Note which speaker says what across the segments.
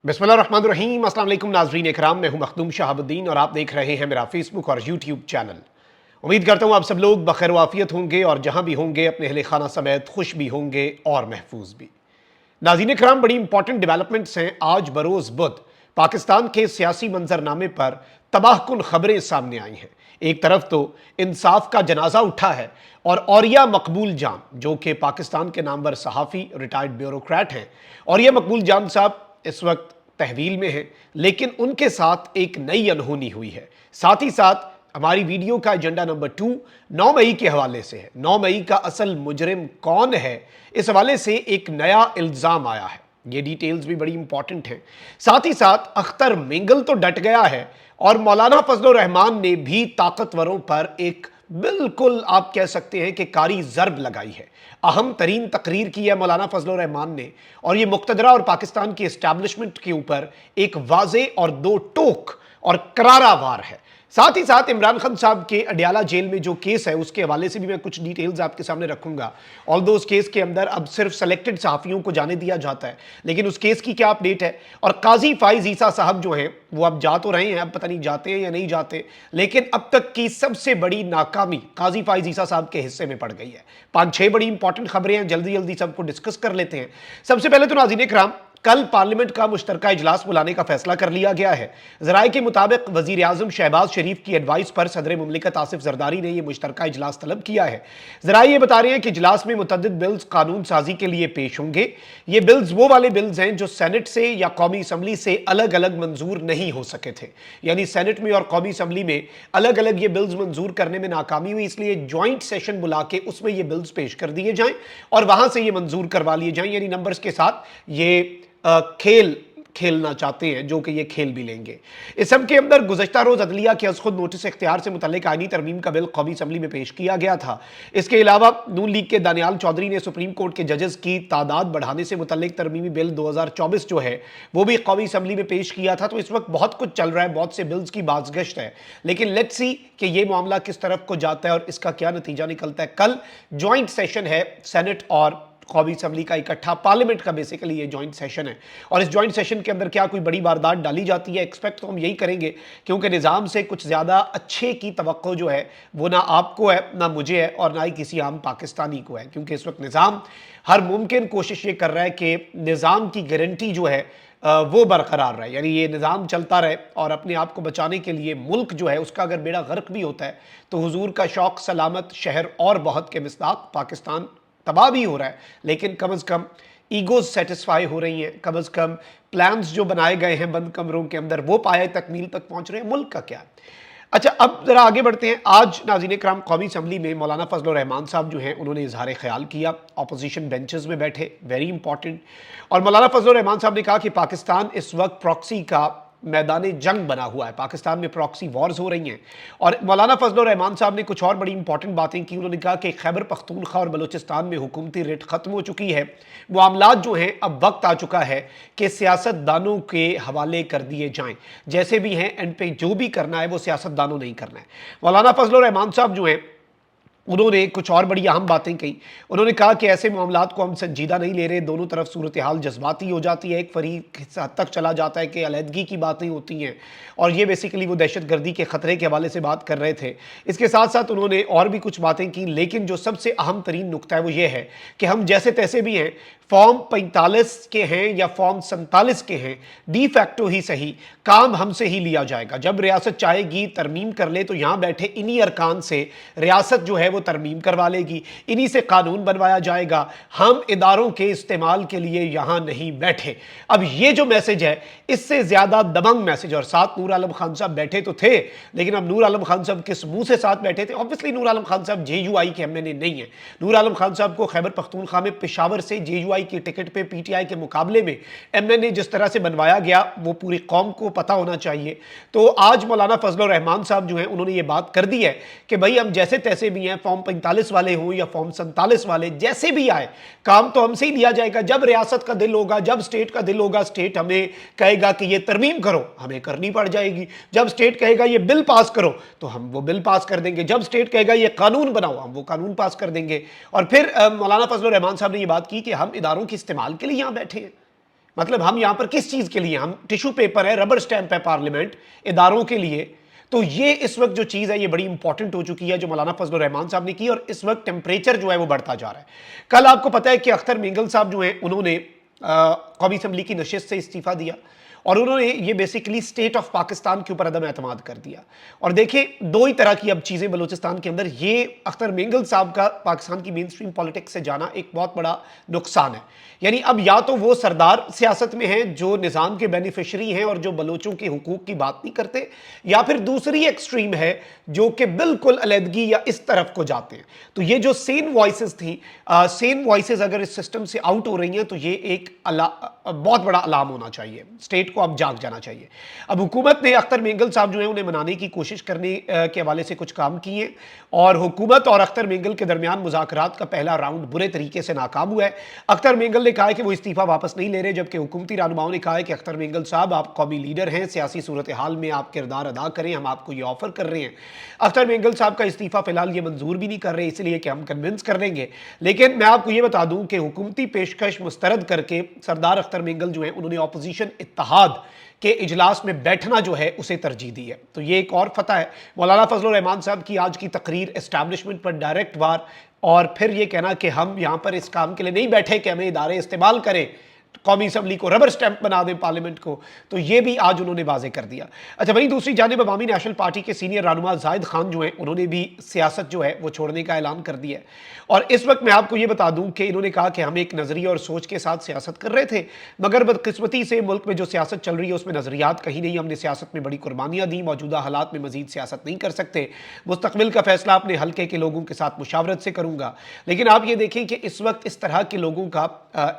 Speaker 1: बिस्मिल्लाहिर्रहमानिर्रहीम। अस्सलाम वालेकुम नाज़रीन इकराम, मैं हूं मखदूम शहाबुद्दीन और आप देख रहे हैं मेरा फेसबुक और यूट्यूब चैनल। उम्मीद करता हूं आप सब लोग बखैर वाफियत होंगे और जहां भी होंगे अपने अहले खाना समेत खुश भी होंगे और महफूज भी। नाज़रीन इकराम, बड़ी इंपॉर्टेंट डेवलपमेंट्स हैं। आज बरोज़ बुध पाकिस्तान के सियासी मंजरनामे पर तबाहकुन खबरें सामने आई हैं। एक तरफ तो इंसाफ का जनाजा उठा है और औरिया मकबूल जान, जो कि पाकिस्तान के नामवर सहाफ़ी रिटायर्ड ब्यूरोक्रेट हैं, औरिया मकबूल जान साहब इस वक्त तहवील में हैं, लेकिन उनके साथ एक नई अनहोनी हुई है। साथ ही साथ हमारी वीडियो का एजेंडा नंबर 2 9 मई के हवाले से है। 9 मई का असल मुजरिम कौन है, इस हवाले से एक नया इल्ज़ाम आया है। ये डिटेल्स भी बड़ी इंपॉर्टेंट हैं। साथ ही साथ अख्तर मेंगल तो डट गया है और मौलाना फजलुर रहमान ने भी ताकतवरों पर एक बिल्कुल आप कह सकते हैं कि कारी ज़र्ब लगाई है। अहम तरीन तकरीर की है मौलाना फजलुर रहमान ने, और ये मुक्तदरा और पाकिस्तान की एस्टैब्लिशमेंट के ऊपर एक वाज़े और दो टोक और करारा वार है। साथ ही साथ इमरान खान साहब के अडियाला जेल में जो केस है उसके हवाले से भी मैं कुछ डिटेल्स आपके सामने रखूंगा। ऑल्दो उस केस के अंदर अब सिर्फ सेलेक्टेड सहाफ़ियों को जाने दिया जाता है, लेकिन उस केस की क्या अपडेट है। और काजी फाइज ईसा साहब जो हैं वो अब जा तो रहे हैं, अब पता नहीं जाते हैं या नहीं जाते, लेकिन अब तक की सबसे बड़ी नाकामी काजी फाइज ईसा साहब के हिस्से में पड़ गई है। 5-6 बड़ी इंपॉर्टेंट खबरें हैं, जल्दी जल्दी सबको डिस्कस कर लेते हैं। सबसे पहले तो नाज़रीन इकराम, कल पार्लियामेंट का मुश्तरका इजलास बुलाने का फैसला कर लिया गया है। ज़राए के मुताबिक वज़ीर आज़म शहबाज शरीफ की एडवाइस पर सदर मुमलिकत आसिफ जरदारी ने यह मुश्तरका इजलास तलब किया है। ज़राए ये बता रहे हैं कि इजलास में मुतअद्दिद बिल्स कानून साजी के लिए पेश होंगे। ये बिल्स वो वाले बिल्स हैं जो सेनेट से या कौमी असम्बली से अलग अलग मंजूर नहीं हो सके थे, यानी सेनेट में और कौमी असम्बली में अलग अलग ये बिल्स मंजूर करने में नाकामी हुई, इसलिए ज्वाइंट सेशन बुला के उसमें ये बिल्स पेश कर दिए जाएं और वहां से ये मंजूर करवा लिए जाएं। यानी नंबर्स के साथ ये खेल खेलना चाहते हैं, जो कि ये खेल भी लेंगे। इस सब के अंदर गुज़श्ता रोज़ अदलिया के खुद नोटिस इख्तियार से मुतल्लिक आईनी तरमीम का बिल कौमी असम्बली में पेश किया गया था। इसके अलावा नून लीग के दानियाल चौधरी ने सुप्रीम कोर्ट के जजेस की तादाद बढ़ाने से मुतल्लिक तरमीमी बिल 2024 जो है वो भी कौमी असम्बली में पेश किया था। तो इस वक्त बहुत कुछ चल रहा है, बहुत से बिल्स की बाज़गश्त है, लेकिन लेट्स सी कि ये मामला किस तरफ को जाता है और इसका क्या नतीजा निकलता है। कल ज्वाइंट सेशन है सेनेट और कौमी असम्बली का इकट्ठा, पार्लियामेंट का बेसिकली ये जॉइंट सेशन है, और इस जॉइंट सेशन के अंदर क्या कोई बड़ी वारदात डाली जाती है, एक्सपेक्ट तो हम यही करेंगे, क्योंकि निज़ाम से कुछ ज़्यादा अच्छे की तवक्को जो है वो ना आपको है, ना मुझे है, और ना ही किसी आम पाकिस्तानी को है, क्योंकि इस वक्त निज़ाम हर मुमकिन कोशिश ये कर रहा है कि निज़ाम की गारंटी जो है वो बरकरार रहे, यानी ये निज़ाम चलता रहे, और अपने आप को बचाने के लिए मुल्क जो है उसका अगर बेड़ा गर्क भी होता है तो हुजूर का शौक सलामत शहर और बहुत के मिस्दाक पाकिस्तान तबाह भी हो रहा है, लेकिन कम अज़ कम ईगोज सेटिस्फाई हो रही हैं, कम अज़ कम प्लान्स जो बनाए गए हैं बंद कमरों के अंदर वो पाए तकमील तक पहुंच रहे हैं। मुल्क का क्या। अच्छा, अब जरा आगे बढ़ते हैं। आज नाज़रीन इकराम कौमी असम्बली में मौलाना फजलुर रहमान साहब जो हैं उन्होंने इजहार ख्याल किया, अपोजिशन बेंचेस में बैठे, वेरी इंपॉर्टेंट। और मौलाना फजलुर रहमान साहब ने कहा कि पाकिस्तान इस वक्त प्रॉक्सी का मैदान जंग बना हुआ है, पाकिस्तान में प्रॉक्सी वॉर्स हो रही हैं। और मौलाना फजलुर रहमान साहब ने कुछ और बड़ी इंपॉर्टेंट बातें की। उन्होंने कहा कि खैबर पख्तूनख्वा और बलूचिस्तान में हुकूमती रेट ख़त्म हो चुकी है, मामलात जो हैं अब वक्त आ चुका है कि सियासतदानों के हवाले कर दिए जाएं, जैसे भी हैं एंड पे जो भी करना है वो सियासतदानों नहीं करना है। मौलाना फजलुर रहमान साहब जो हैं उन्होंने कुछ और बड़ी अहम बातें कही। उन्होंने कहा कि ऐसे मामलात को हम संजीदा नहीं ले रहे, दोनों तरफ सूरत हाल जज्बाती हो जाती है, एक फरीक हद तक चला जाता है कि अलहदगी की बातें होती हैं, और ये बेसिकली वो दहशत गर्दी के ख़तरे के हवाले से बात कर रहे थे। इसके साथ साथ उन्होंने और भी कुछ बातें की, लेकिन जो सबसे अहम तरीन नुकता है वो ये है कि हम जैसे तैसे भी हैं, फॉर्म 45 के हैं या फॉर्म 47 के हैं, डी फैक्टो ही सही काम हमसे ही लिया जाएगा। जब रियासत चाहेगी तरमीम कर ले तो यहाँ बैठे इन्हीं अरकान से रियासत जो है वो तरमीम करवा लेगी, इन्हीं से कानून बनवाया जाएगा, हम इदारों के इस्तेमाल के लिए यहाँ नहीं बैठे। अब ये जो मैसेज है इससे ज़्यादा दबंग मैसेज, और साथ नूर आलम खान साहब बैठे तो थे, लेकिन अब नूर आलम खान साहब किस मुंह से साथ बैठे थे। ऑब्वियसली नूर आलम खान साहब JUI के MNA नहीं है। नूर आलम खान साहब को खैबर पख्तूनख्वा में पेशावर से JUI की टिकट पे PTI के मुकाबले में MNA जिस तरह से बनवाया गया वो पूरी कौम को पता होना चाहिए। तो आज मौलाना फजलुर रहमान साहब जो हैं उन्होंने ये बात कर दी है कि भाई हम जैसे तैसे भी हैं, फॉर्म 45 वाले हों या फॉर्म 47 वाले, जैसे भी आए काम तो हमसे ही लिया जाएगा। जब रियासत का दिल होगा, जब स्टेट का दिल होगा, स्टेट हमें कहेगा कि ये तरमीम करो, हमें करनी पड़ जाएगी। जब स्टेट कहेगा ये बिल पास करो तो हम वो बिल पास कर देंगे। जब स्टेट कहेगा ये कानून बनाओ, हम वो कानून पास कर देंगे। और फिर मौलाना फजलुर रहमान साहब ने ये बात की कि हम इदारों के इस्तेमाल के लिए यहाँ बैठे हैं। मतलब हम यहां पर किस चीज के लिए, हम टिश्यू पेपर है, रबर स्टैंप है पार्लियामेंट इदारों के लिए। तो ये इस वक्त जो चीज है ये बड़ी इंपॉर्टेंट हो चुकी है जो मौलाना फजलुर रहमान साहब ने की, और इस वक्त टेम्परेचर जो है वो बढ़ता जा रहा है। कल आपको पता है कि अख्तर मेंगल साहब जो है उन्होंने कौमी असम्बली की नशिस्त से इस्तीफा दिया, और उन्होंने ये बेसिकली स्टेट ऑफ पाकिस्तान के ऊपर अदम एतमाद कर दिया। और देखिए दो ही तरह की अब चीज़ें बलूचिस्तान के अंदर, ये अख्तर मेंगल साहब का पाकिस्तान की मेन स्ट्रीम पॉलिटिक्स से जाना एक बहुत बड़ा नुकसान है। यानी अब या तो वो सरदार सियासत में हैं जो निज़ाम के बेनिफिशरी हैं और जो बलोचों के हुकूक की बात नहीं करते, या फिर दूसरी एक्सट्रीम है जो कि बिल्कुल अलहदगी या इस तरफ को जाते हैं। तो ये जो सेम वॉइसेस थी, सेम वॉइसेस अगर इस सिस्टम से आउट हो रही हैं तो ये एक बहुत बड़ा अलार्म होना चाहिए, स्टेट को अब जाग जाना चाहिए। अब हुकूमत ने अख्तर मेंगल साहब जो है उन्हें मनाने की कोशिश करने के हवाले से कुछ काम किए, और हुकूमत और अख्तर मेंगल के दरमियान मुज़ाकरात का पहला राउंड बुरे तरीके से नाकाम हुआ है। अख्तर मेंगल ने कहा है कि वो इस्तीफा वापस नहीं ले रहे, जबकि हुकूमती रहनुमाओं ने कहा है कि अख्तर मेंगल साहब आप कौमी लीडर हैं, सियासी सूरत हाल में आप किरदार अदा करें, हम आपको ये ऑफर कर रहे हैं। अख्तर मेंगल साहब का इस्तीफा फिलहाल ये मंजूर भी नहीं कर रहे, इसलिए कि हम कन्विंस कर देंगे। लेकिन मैं आपको ये बता दूं कि हुकूमती पेशकश मुस्तरद करके सरदार अख्तर मेंगल जो है उन्होंने ऑपोजिशन इत्तेहाद के इजलास में बैठना जो है उसे तरजीह दी है। तो ये एक और फतह है। मौलाना फजलुर रहमान साहब की आज की तकरीर एस्टैब्लिशमेंट पर डायरेक्ट वार, और फिर ये कहना कि हम यहां पर इस काम के लिए नहीं बैठे कि हमें इदारे इस्तेमाल करें, कौमी असम्बली को रबर स्टैंप बना दें पार्लियामेंट को, तो ये भी आज उन्होंने वाजे कर दिया। अच्छा, वहीं दूसरी जानिब अवामी नेशनल पार्टी के सीनियर रहनुमा जाहिद खान जो है उन्होंने भी सियासत जो है वो छोड़ने का ऐलान कर दिया है। और इस वक्त मैं आपको ये बता दूं कि इन्होंने कहा कि हम एक नजरिए और सोच के साथ सियासत कर रहे थे, मगर बदकिस्मती से मुल्क में जो सियासत चल रही है उसमें नजरियात कहीं नहीं, हमने सियासत में बड़ी कुर्बानियां दी, मौजूदा हालात में मजीद सियासत नहीं कर सकते, मुस्तकबिल का फैसला अपने हल्के के लोगों के साथ मुशावरत से करूंगा। लेकिन आप ये देखें कि इस वक्त इस तरह के लोगों का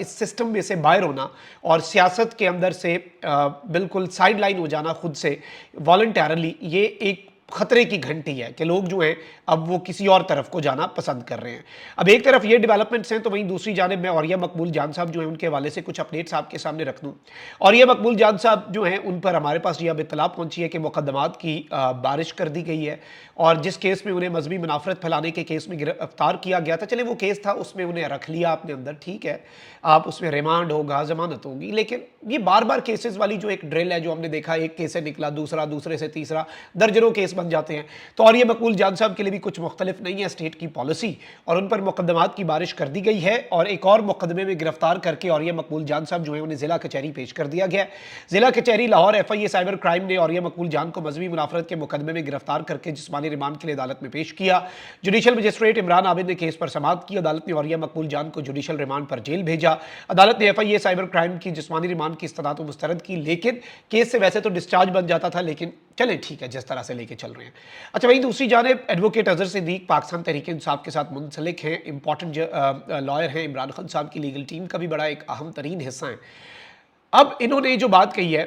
Speaker 1: इस सिस्टम में से बाहर होना और सियासत के अंदर से बिल्कुल साइड लाइन हो जाना खुद से वॉलंटरली, ये एक खतरे की घंटी है कि लोग जो हैं अब वो किसी और तरफ को जाना पसंद कर रहे हैं। अब एक तरफ ये डेवलपमेंट्स हैं तो वहीं दूसरी जानिब मैं औरिया मकबूल जान साहब जो हैं उनके हवाले से कुछ अपडेट्स आपके सामने रख दूं। औरिया मकबूल जान साहब जो हैं उन पर हमारे पास ये अब इत्तला पहुंची है कि मुकदमात की बारिश कर दी गई है, और जिस केस में उन्हें मजहबी मुनाफरत फैलाने के केस में गिरफ्तार किया गया था, चले वो केस था उसमें उन्हें रख लिया आपने अंदर, ठीक है, आप उसमें रिमांड होगा, जमानत होगी, लेकिन ये बार बार केसेस वाली जो एक ड्रिल है जो हमने देखा, एक केस से निकला दूसरा, दूसरे से तीसरा, दर्जनों केस बन जाते हैं। तो और ये मकबूल जान साहब के लिए भी कुछ मुख्तलिफ नहीं है स्टेट की पॉलिसी, और उन पर मुकदमात की बारिश कर दी गई है, और एक और मुकदमे में गिरफ्तार करके और ये मकबूल जान साहब जो है उन्हें जिला कचहरी पेश कर दिया गया। जिला कचहरी लाहौर FIA साइबर क्राइम ने और ये मकबूल जान को मजहबी मुनाफरत के मुकदमे में गिरफ्तार करके जिस्मानी रिमांड के लिए अदालत में पेश किया। जुडिशल मजिस्ट्रेट इमरान आबिद ने केस पर समाअत की। अदालत ने औरिया मकबूल जान को जुडिशल रिमांड पर जेल भेजा। अदालत ने FIA साइबर क्राइम की जिस्मानी रिमांड की इस्तदा तो मुस्तरद की, लेकिन केस से वैसे तो डिस्चार्ज बन जाता था, लेकिन चलें ठीक है जिस तरह से लेके चल रहे हैं। अच्छा, वहीं दूसरी जानिब एडवोकेट अजहर सिद्दीक पाकिस्तान तहरीक इंसाफ के साथ मुंसलिक हैं, इंपॉर्टेंट लॉयर हैं, इमरान खान साहब की लीगल टीम का भी बड़ा एक अहम तरीन हिस्सा है। अब इन्होंने जो बात कही है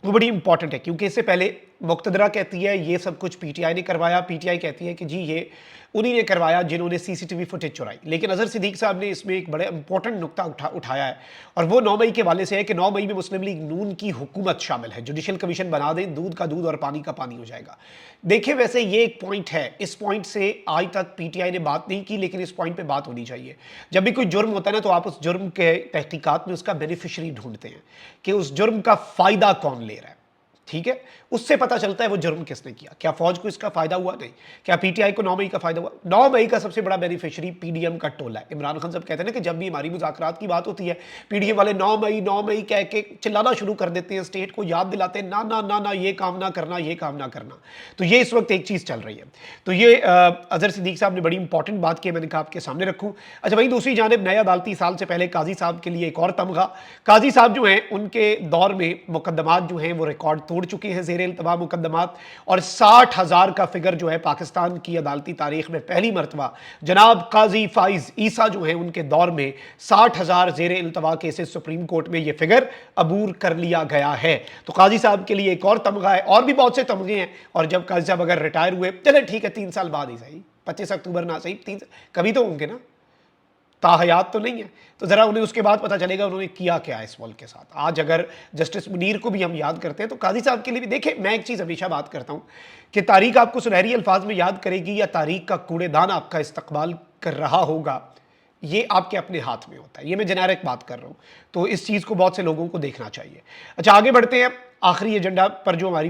Speaker 1: वो बड़ी इंपॉर्टेंट है, क्योंकि इससे पहले मुक्तदरा कहती है ये सब कुछ PTI ने करवाया, PTI कहती है कि जी ये उन्हीं ने करवाया जिन्होंने CCTV फुटेज चुराई। लेकिन अजहर सिद्दीक साहब ने इसमें एक बड़े इंपॉर्टेंट नुक्ता उठाया है, और वो 9 मई के वाले से है कि 9 मई में मुस्लिम लीग नून की हुकूमत शामिल है, जुडिशल कमीशन बना दें, दूध का दूध और पानी का पानी हो जाएगा। देखिए वैसे ये एक पॉइंट है, इस पॉइंट से आज तक PTI ने बात नहीं की, लेकिन इस पॉइंट पे बात होनी चाहिए। जब भी कोई जुर्म होता है ना तो आप उस जुर्म के तहकीकात में उसका बेनिफिशरी ढूंढते हैं कि उस जुर्म का फायदा कौन ले रहा है, ठीक है, उससे पता चलता है वो जुर्म किसने किया। क्या फौज को इसका फायदा हुआ? नहीं। क्या PTI को 9 मई का फायदा हुआ? 9 मई का सबसे बड़ा बेनिफिशियरी PDM का टोला है। इमरान खान साहब कहते हैं ना कि जब भी हमारी मुज़ाकरात की बात होती है PDM वाले 9 मई कह के चिल्लाना शुरू कर देते हैं, स्टेट को याद दिलाते हैं ना ना ना ना ये काम ना करना, ये काम ना करना। तो ये इस वक्त एक चीज़ चल रही है। तो ये अजहर सिद्दीक साहब ने बड़ी इंपॉर्टेंट बात की, मैंने कहा आपके सामने रखूँ। अच्छा, वहीं दूसरी जानिब नए अदालती साल से पहले काजी साहब के लिए एक और तमगा। काजी साहब जो हैं उनके दौर में मुकदमात जो हैं वो रिकॉर्ड तोड़ चुके हैं, इल्तवा मुकदमात, और 60,000 का फिगर जो है पाकिस्तान की अदालती तारीख में पहली मरतबा जनाब काजी फाइज ईसा जो है उनके दौर में 60,000 ज़ेर इल्तवा केसेस सुप्रीम कोर्ट में ये फिगर अबूर कर लिया गया है। तो काजी साहब के लिए एक और तमगा है, और भी बहुत से तमगे हैं, और जब काजी साहब अगर रिटायर हुए, चले ठीक है 3 साल बाद ही सही, 25 अक्टूबर ना सही, 3 कभी तो होंगे ना, ताहयात तो नहीं है, तो ज़रा उन्हें उसके बाद पता चलेगा उन्होंने किया क्या इस मुल्क के साथ। आज अगर जस्टिस मुनीर को भी हम याद करते हैं तो काजी साहब के लिए भी देखिए, मैं एक चीज़ हमेशा बात करता हूँ कि तारीख आपको सुनहरी अल्फाज में याद करेगी या तारीख का कूड़ेदान आपका इस्तकबाल कर रहा होगा, یہ آپ کے اپنے ہاتھ میں ہوتا ہے. یہ میں جنیرک بات کر رہا ہوں. تو اس چیز کو بہت سے لوگوں کو دیکھنا چاہیے. اچھا آگے بڑھتے ہیں. آخری ایجنڈا پر جو ہماری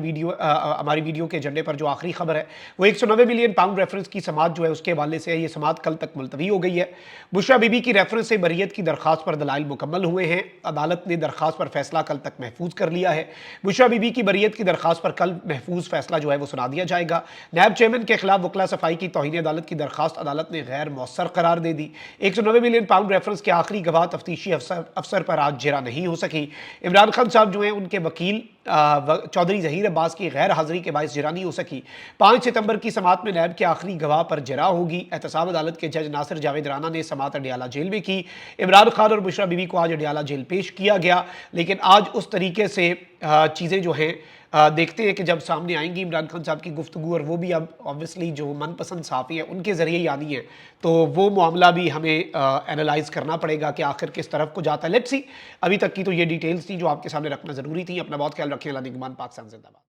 Speaker 1: ویڈیو کے ایجنڈے پر جو آخری خبر ہے وہ 190 ملین پاؤنڈ ریفرنس کی سماعت جو ہے اس کے حوالے سے ہے. یہ سماعت کل تک ملتوی ہو گئی ہے. بشرا بی بی کی ریفرنس سے بریت کی درخواست پر دلائل مکمل ہوئے ہیں. عدالت نے درخواست پر فیصلہ کل تک محفوظ کر لیا ہے. بشرا بی بی کی بریت کی درخواست پر کل محفوظ فیصلہ جو ہے وہ سنا دیا جائے گا. نیب چیئرمین کے خلاف وکلا صفائی کی توہین عدالت کی درخواست عدالت نے غیر مؤثر قرار دے دی. 190 ملین پاؤنڈ ریفرنس کے آخری گواہ تفتیشی افسر پر آج جرا نہیں ہو سکی. عمران خان صاحب جو ہیں ان کے وکیل چودھری ظہیر عباس کی غیر حاضری کے باعث جرا نہیں ہو سکی. 5 ستمبر کی سماعت میں نیب کے آخری گواہ پر جرا ہوگی. احتساب عدالت کے جج ناصر جاوید رانا نے سماعت اڈیالہ جیل میں کی. عمران خان اور بشرا بی بی کو آج اڈیالہ جیل پیش کیا گیا. لیکن آج اس طریقے سے چیزیں جو ہیں دیکھتے ہیں کہ جب سامنے آئیں گی عمران خان صاحب کی گفتگو اور وہ بھی اب obviously جو من پسند صحافی ہیں ان کے ذریعے ہی آنی ہے تو وہ معاملہ بھی ہمیں اینالائز کرنا پڑے گا کہ آخر کس طرف کو جاتا ہے. Let's see. ابھی تک کی تو یہ ڈیٹیلز تھی جو آپ کے سامنے رکھنا ضروری تھی. اپنا بہت خیال رکھیں. اللہ نگہبان. پاکستان زندہ باد.